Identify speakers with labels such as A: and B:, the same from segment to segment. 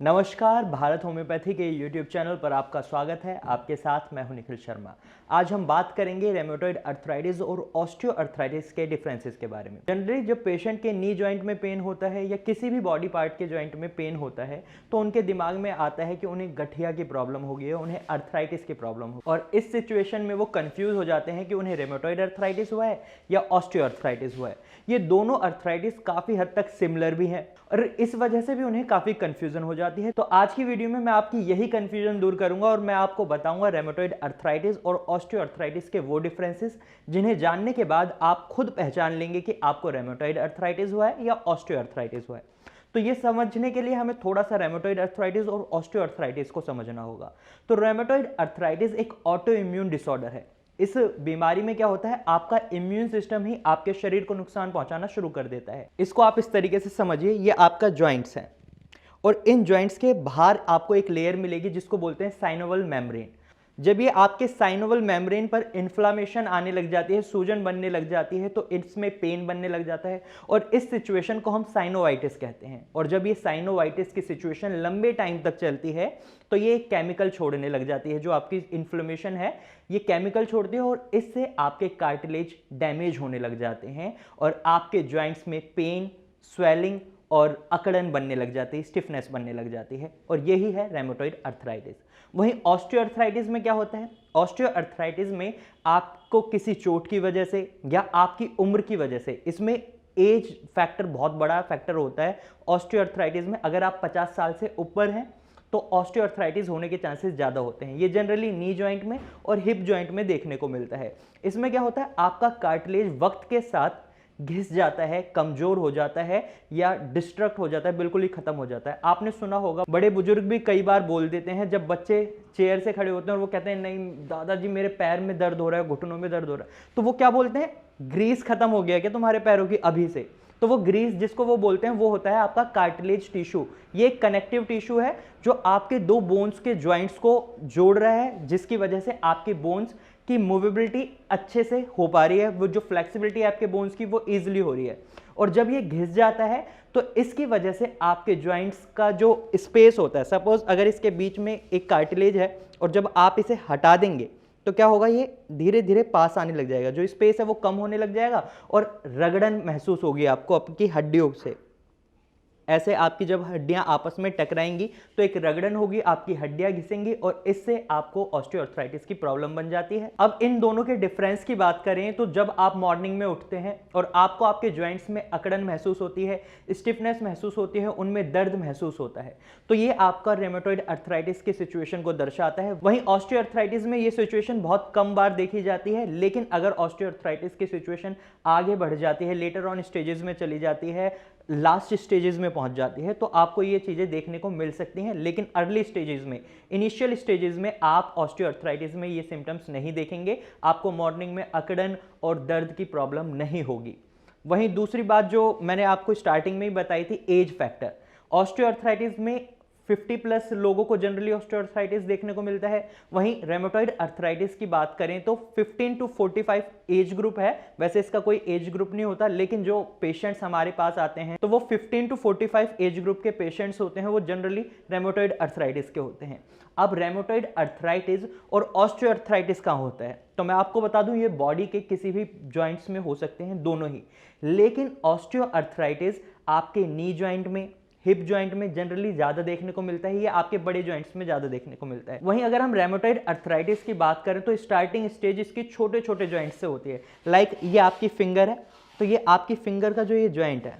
A: नमस्कार, भारत होम्योपैथी के YouTube channel पर आपका स्वागत है। आपके साथ मैं हूं निखिल शर्मा। आज हम बात करेंगे रेमेटॉइड अर्थराइटिस और ऑस्टियो अर्थराइटिस के डिफरेंसेस के बारे में। जनरली जब पेशेंट के नी जॉइंट में पेन होता है या किसी भी बॉडी पार्ट के जॉइंट में पेन होता है तो उनके दिमाग में आता है कि उन्हें गठिया की प्रॉब्लम हो गई है, उन्हें अर्थराइटिस की प्रॉब्लम हो, और इस सिचुएशन में वो कंफ्यूज हो जाते हैं कि उन्हें रेमेटॉइड अर्थराइटिस हुआ है या ऑस्टियो अर्थराइटिस हुआ है। ये दोनों अर्थराइटिस काफ़ी हद तक सिमिलर भी हैं और इस वजह से भी उन्हें काफ़ी कंफ्यूजन हो जाती है। तो आज की वीडियो में मैं आपकी यही कंफ्यूजन दूर करूंगा और मैं आपको बताऊंगा रेमेटॉइड अर्थराइटिस और ऑस्टियो अर्थराइटिस के वो डिफरेंसेस जिन्हें जानने के बाद आप खुद पहचान लेंगे कि आपको रेमेटॉइड अर्थराइटिस हुआ है या ऑस्टियो अर्थराइटिस हुआ है। तो ये समझने के लिए हमें थोड़ा सा रेमेटॉइड अर्थराइटिस और ऑस्टियो अर्थराइटिस को समझना होगा। तो रेमेटॉइड अर्थराइटिस एक ऑटो इम्यून डिसऑर्डर है। इस बीमारी में क्या होता है, आपका इम्यून सिस्टम ही आपके शरीर को नुकसान पहुंचाना शुरू कर देता है। इसको आप इस तरीके से समझिए, ये आपका जॉइंट्स है और इन जॉइंट्स के बाहर आपको एक लेयर मिलेगी जिसको बोलते हैं साइनोवल मेम्ब्रेन। जब ये आपके साइनोवल मेम्ब्रेन पर इन्फ्लामेशन आने लग जाती है, सूजन बनने लग जाती है, तो इसमें पेन बनने लग जाता है और इस सिचुएशन को हम साइनोवाइटिस कहते हैं। और जब ये साइनोवाइटिस की सिचुएशन लंबे टाइम तक चलती है तो ये एक केमिकल छोड़ने लग जाती है। जो आपकी इन्फ्लेमेशन है ये केमिकल छोड़ती है और इससे आपके कार्टिलेज डैमेज होने लग जाते हैं और आपके जॉइंट्स में पेन, स्वेलिंग और अकड़न बनने लग जाती है, स्टिफनेस बनने लग जाती है, और यही है रेमेटॉइड अर्थराइटिस। वहीं ऑस्टियो अर्थराइटिस में क्या होता है, ऑस्टियो अर्थराइटिस में आपको किसी चोट की वजह से या आपकी उम्र की वजह से, इसमें एज फैक्टर बहुत बड़ा फैक्टर होता है ऑस्टियो अर्थराइटिस में। अगर आप 50 साल से ऊपर हैं तो ऑस्टियो अर्थराइटिस होने के चांसेस ज़्यादा होते हैं। ये जनरली नी जॉइंट में और हिप जॉइंट में देखने को मिलता है। इसमें क्या होता है, आपका कार्टिलेज वक्त के साथ घिस जाता है, कमजोर हो जाता है या डिस्ट्रक्ट हो जाता है, बिल्कुल ही खत्म हो जाता है। आपने सुना होगा, बड़े बुजुर्ग भी कई बार बोल देते हैं जब बच्चे चेयर से खड़े होते हैं और वो कहते हैं नहीं दादाजी मेरे पैर में दर्द हो रहा है, घुटनों में दर्द हो रहा है, तो वो क्या बोलते हैं, ग्रीस खत्म हो गया क्या तुम्हारे पैरों की अभी से। तो वो ग्रीस जिसको वो बोलते हैं वो होता है आपका कार्टिलेज टिश्यू। ये एक कनेक्टिव टिश्यू है जो आपके दो बोन्स के जॉइंट्स को जोड़ रहा है, जिसकी वजह से आपके बोन्स की मूवेबिलिटी अच्छे से हो पा रही है, वो जो फ्लेक्सिबिलिटी है आपके बोन्स की वो ईजिली हो रही है। और जब ये घिस जाता है तो इसकी वजह से आपके जॉइंट्स का जो स्पेस होता है, सपोज अगर इसके बीच में एक कार्टिलेज है और जब आप इसे हटा देंगे तो क्या होगा, ये धीरे धीरे पास आने लग जाएगा, जो स्पेस है वो कम होने लग जाएगा और रगड़न महसूस होगी आपको आपकी हड्डियों से। ऐसे आपकी जब हड्डियां आपस में टकराएंगी तो एक रगड़न होगी, आपकी हड्डियां घिसेंगी और इससे आपको ऑस्टियोआर्थराइटिस की प्रॉब्लम बन जाती है। अब इन दोनों के डिफरेंस की बात करें तो जब आप मॉर्निंग में उठते हैं और आपको आपके जॉइंट्स में अकड़न महसूस होती है, स्टिफनेस महसूस होती है, उनमें दर्द महसूस होता है, तो ये आपका रेमेटॉइड अर्थराइटिस की सिचुएशन को दर्शाता है। वहीं ऑस्टियोआर्थराइटिस में ये सिचुएशन बहुत कम बार देखी जाती है, लेकिन अगर ऑस्टियोआर्थराइटिस की सिचुएशन आगे बढ़ जाती है, लेटर ऑन स्टेजेस में चली जाती है, लास्ट स्टेजेस में पहुंच जाती है, तो आपको ये चीजें देखने को मिल सकती हैं। लेकिन अर्ली स्टेजेस में, इनिशियल स्टेजेस में आप ऑस्टियोआर्थराइटिस में ये सिम्टम्स नहीं देखेंगे, आपको मॉर्निंग में अकड़न और दर्द की प्रॉब्लम नहीं होगी। वहीं दूसरी बात जो मैंने आपको स्टार्टिंग में ही बताई थी, एज फैक्टर। ऑस्टियोआर्थराइटिस में 50 प्लस लोगों को जनरली ऑस्टियोआर्थराइटिस देखने को मिलता है। वहीं रेमेटॉइड अर्थराइटिस की बात करें तो 15 टू 45 एज ग्रुप है। वैसे इसका कोई एज ग्रुप नहीं होता, लेकिन जो पेशेंट्स हमारे पास आते हैं तो वो 15 टू 45 एज ग्रुप के पेशेंट्स होते हैं, वो जनरली रेमेटॉइड अर्थराइटिस के होते हैं। अब रेमेटॉइड अर्थराइटिस और ऑस्टियोआर्थराइटिस कहाँ होता है, तो मैं आपको बता दूं ये बॉडी के किसी भी जॉइंट्स में हो सकते हैं, दोनों ही। लेकिन ऑस्टियोआर्थराइटिस आपके नी जॉइंट में, हिप जॉइंट में जनरली ज्यादा देखने को मिलता है, या आपके बड़े जॉइंट्स में ज्यादा देखने को मिलता है। वहीं अगर हम रेमेटॉइड अर्थराइटिस की बात करें तो स्टार्टिंग स्टेज इसकी छोटे छोटे जॉइंट्स से होती है। लाइक ये आपकी फिंगर है, तो ये आपकी फिंगर का जो ये जॉइंट है,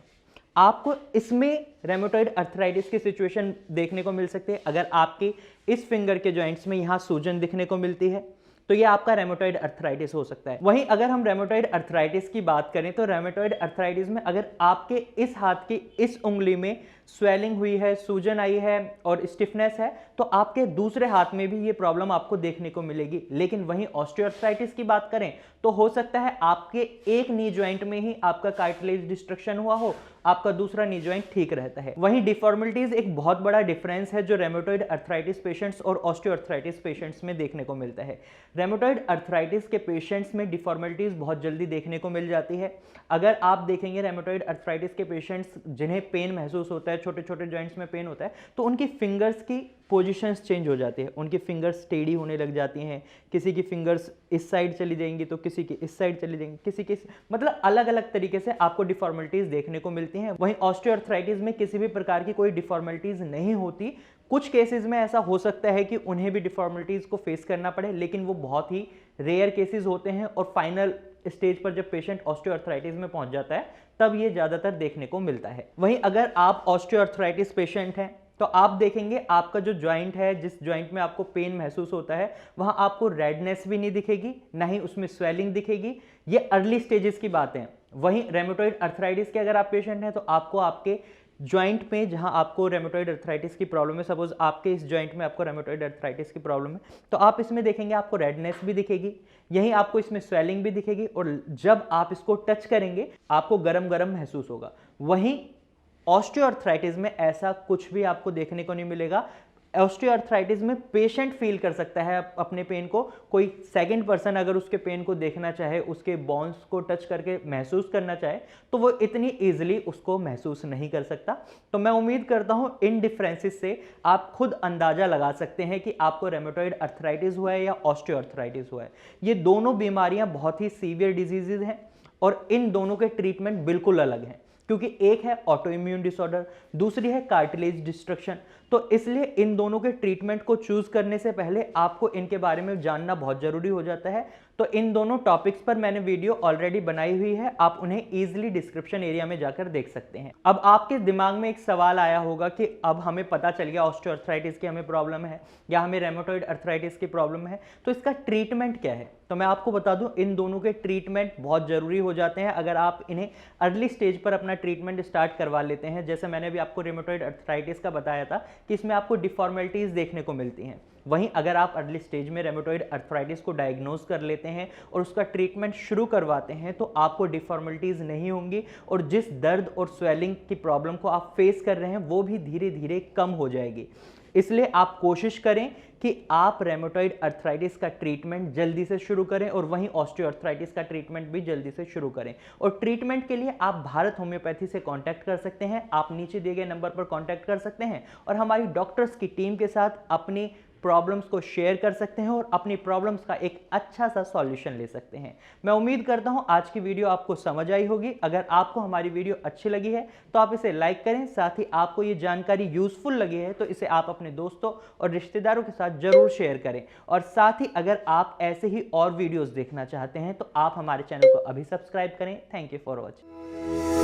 A: आपको इसमें रेमेटॉइड अर्थराइटिस की सिचुएशन देखने को मिल सकती है। अगर आपकी इस फिंगर के जॉइंट्स में यहां सूजन दिखने को मिलती है तो ये आपका रेमेटॉइड अर्थराइटिस हो सकता है। वहीं अगर हम रेमेटॉइड अर्थराइटिस की बात करें तो रेमेटॉइड अर्थराइटिस में अगर आपके इस हाथ की इस उंगली में स्वेलिंग हुई है, सूजन आई है और स्टिफनेस है, तो आपके दूसरे हाथ में भी ये प्रॉब्लम आपको देखने को मिलेगी। लेकिन वहीं ऑस्टियोआर्थराइटिस की बात करें तो हो सकता है आपके एक नी जॉइंट में ही आपका कार्टिलेज डिस्ट्रक्शन हुआ हो, आपका दूसरा नी जॉइंट ठीक रहता है। वहीं डिफॉर्मिलिटीज एक बहुत बड़ा डिफरेंस है जो रेमेटॉइड अर्थराइटिस पेशेंट्स और ऑस्टियोआर्थराइटिस पेशेंट्स में देखने को मिलता है। रेमेटॉइड अर्थराइटिस के पेशेंट्स में डिफॉर्मिलिटीज बहुत जल्दी देखने को मिल जाती है। अगर आप देखेंगे रेमेटॉइड अर्थराइटिस के पेशेंट्स जिन्हें पेन महसूस होता है है, छोटे छोटे जॉइंट्स में पेन होता है, तो उनकी फिंगर्स की पोजीशंस चेंज हो जाती है, उनकी फिंगर्स टेढ़ी होने लग जाती हैं, किसी की फिंगर्स इस साइड चली जाएंगी तो किसी की इस साइड चली जाएंगी, किसी की मतलब अलग अलग तरीके से आपको डिफॉर्मिटीज देखने को मिलती हैं। वहीं ऑस्टियोआर्थराइटिस में किसी भी प्रकार की कोई डिफॉर्मिटीज नहीं होती। कुछ केसेस में ऐसा हो सकता है कि उन्हें भी डिफॉर्मिटीज को फेस करना पड़े, लेकिन वो बहुत ही रेयर केसेस होते हैं और फाइनल स्टेज पर जब पेशेंट ऑस्टियोआर्थराइटिस में पहुंच जाता है तब ये ज्यादातर देखने को मिलता है। वहीं अगर आप ऑस्टियोआर्थराइटिस पेशेंट हैं तो आप देखेंगे आपका जो जॉइंट है, जिस जॉइंट में आपको पेन महसूस होता है, वहां आपको रेडनेस भी नहीं दिखेगी, ना ही उसमें स्वेलिंग दिखेगी। ये अर्ली स्टेजेस की बातें हैं। वहीं रेमेटॉइड अर्थराइटिस के अगर आप पेशेंट हैं तो आपको आपके जॉइंट में जहां आपको रेमेटॉइड अर्थराइटिस की प्रॉब्लम है, सपोज आपके इस जॉइंट में आपको रेमेटॉइड अर्थराइटिस की प्रॉब्लम है, तो आप इसमें देखेंगे आपको रेडनेस भी दिखेगी, यही आपको इसमें स्वेलिंग भी दिखेगी, और जब आप इसको टच करेंगे आपको गरम गरम महसूस होगा। वहीं ऑस्टियोआर्थराइटिस में ऐसा कुछ भी आपको देखने को नहीं मिलेगा। ऑस्टियोआर्थराइटिस में पेशेंट फील कर सकता है अपने पेन को, कोई सेकंड पर्सन अगर उसके पेन को देखना चाहे, उसके बोन्स को टच करके महसूस करना चाहे, तो वो इतनी इजीली उसको महसूस नहीं कर सकता। तो मैं उम्मीद करता हूं इन डिफरेंसेस से आप खुद अंदाजा लगा सकते हैं कि आपको रेमेटॉइड अर्थराइटिस हुआ है या ऑस्टियोआर्थराइटिस हुआ है। ये दोनों बीमारियां बहुत ही सीवियर डिजीजेज हैं और इन दोनों के ट्रीटमेंट बिल्कुल अलग हैं, क्योंकि एक है ऑटो इम्यून डिसऑर्डर, दूसरी है कार्टिलेज डिस्ट्रक्शन। तो इसलिए इन दोनों के ट्रीटमेंट को चूज करने से पहले आपको इनके बारे में जानना बहुत जरूरी हो जाता है। तो इन दोनों टॉपिक्स पर मैंने वीडियो ऑलरेडी बनाई हुई है, आप उन्हें इजीली डिस्क्रिप्शन एरिया में जाकर देख सकते हैं। अब आपके दिमाग में एक सवाल आया होगा कि अब हमें पता चल गया ऑस्टियोआर्थराइटिस की हमें प्रॉब्लम है या हमें रेमेटॉइड अर्थराइटिस की प्रॉब्लम है, तो इसका ट्रीटमेंट क्या है? तो मैं आपको बता दूं, इन दोनों के ट्रीटमेंट बहुत जरूरी हो जाते हैं अगर आप इन्हें अर्ली स्टेज पर अपना ट्रीटमेंट स्टार्ट करवा लेते हैं। जैसे मैंने भी आपको रेमेटॉइड अर्थराइटिस का बताया था कि इसमें आपको डिफॉर्मेलिटीज देखने को मिलती हैं। वहीं अगर आप अर्ली स्टेज में रेमेटॉइड अर्थराइटिस को डायग्नोज कर लेते हैं और उसका ट्रीटमेंट शुरू करवाते हैं तो आपको डिफॉर्मेलिटीज नहीं होंगी और जिस दर्द और स्वेलिंग की प्रॉब्लम को आप फेस कर रहे हैं वो भी धीरे धीरे कम हो जाएगी। इसलिए आप कोशिश करें कि आप रेमेटॉइड अर्थराइटिस का ट्रीटमेंट जल्दी से शुरू करें और वहीं ऑस्टियोआर्थराइटिस का ट्रीटमेंट भी जल्दी से शुरू करें। और ट्रीटमेंट के लिए आप भारत होम्योपैथी से कांटेक्ट कर सकते हैं, आप नीचे दिए गए नंबर पर कांटेक्ट कर सकते हैं और हमारी डॉक्टर्स की टीम के साथ अपनी प्रॉब्लम्स को शेयर कर सकते हैं और अपनी प्रॉब्लम्स का एक अच्छा सा सॉल्यूशन ले सकते हैं। मैं उम्मीद करता हूं आज की वीडियो आपको समझ आई होगी। अगर आपको हमारी वीडियो अच्छी लगी है तो आप इसे लाइक करें, साथ ही आपको ये जानकारी यूजफुल लगी है तो इसे आप अपने दोस्तों और रिश्तेदारों के साथ जरूर शेयर करें। और साथ ही अगर आप ऐसे ही और वीडियोस देखना चाहते हैं तो आप हमारे चैनल को अभी सब्सक्राइब करें। Thank you for watching.